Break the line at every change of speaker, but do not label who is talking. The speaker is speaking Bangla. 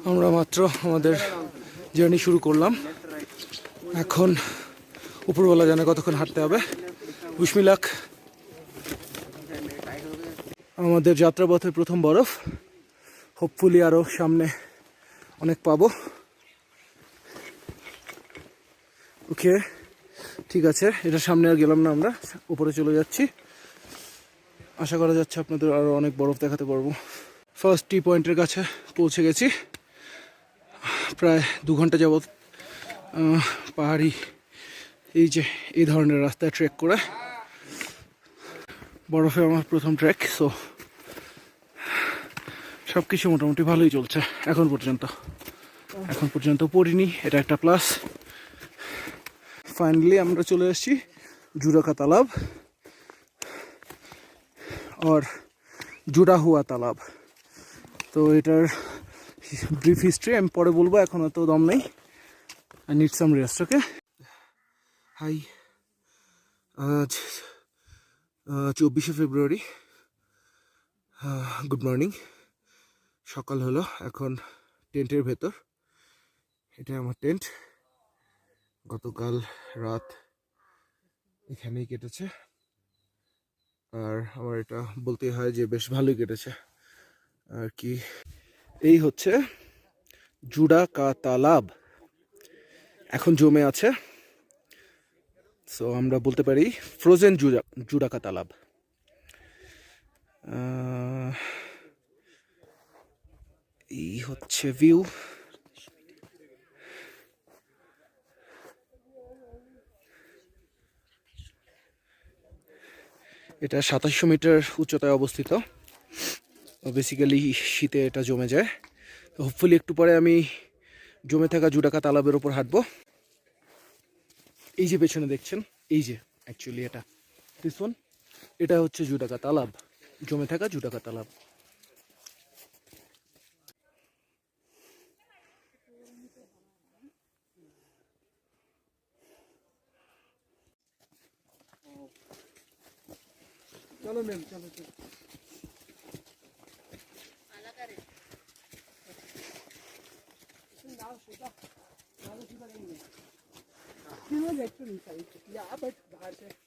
আমরা মাত্র আমাদের জার্নি শুরু করলাম। এখন উপরবেলা জানে কতক্ষণ হাঁটতে হবে। উশমিলাক আমাদের যাত্রাপথের প্রথম বরফ। হোপফুলি আরও সামনে অনেক পাবো। ওকে, ঠিক আছে, এটা সামনে আর গেলাম না, আমরা উপরে চলে যাচ্ছি। আশা করা যাচ্ছে আপনাদের আরও অনেক বরফ দেখাতে পারবো। ফার্স্ট টি পয়েন্টের কাছে পৌঁছে গেছি। প্রায় 2 ঘন্টা যাবৎ পাহাড়ি এই ধরনের রাস্তায় ট্রেক করে। বরফে আমার প্রথম ট্রেক, সো সব কিছু মোটামুটি ভালোই চলছে এখন পর্যন্ত পড়িনি, এটা একটা প্লাস। ফাইনালি আমরা চলে এসেছি জুরাকা তালাব আর জুড়া হুয়া তালাব। তো এটার ব্রিফ হিস্ট্রি আমি পরে বলবো, এখন অত দম নেই। I need some rest. Okay, hi, আজ 24শে ফেব্রুয়ারি। Good morning. সকাল হলো, এখন টেন্টের ভেতর। এটা আমার টেন্ট। গতকাল রাত এখানেই কেটেছে, আর আমার এটা বলতেই হয় যে বেশ ভালোই কেটেছে আর কি। এই হচ্ছে জুডাকা তালাব, এখন জমে আছে। সো আমরা বলতে পারি ফ্রোজেন জুডাকা তালাব। এই হচ্ছে ভিউ। এটা 2700 মিটার উচ্চতায় অবস্থিত। বেসিক্যালি শীতে এটা জমে যায়। তো হোপফুলি একটু পরে আমি জমে থাকা জুডাকা তালাবের ওপর হাঁটবো। এই যে পেছনে দেখছেন, এই যে অ্যাকচুয়ালি এটা হচ্ছে জুডাকা তালাব, জমে থাকা জুডাকা তালাব। চলো ম্যাম, চলো চলো। बाहर से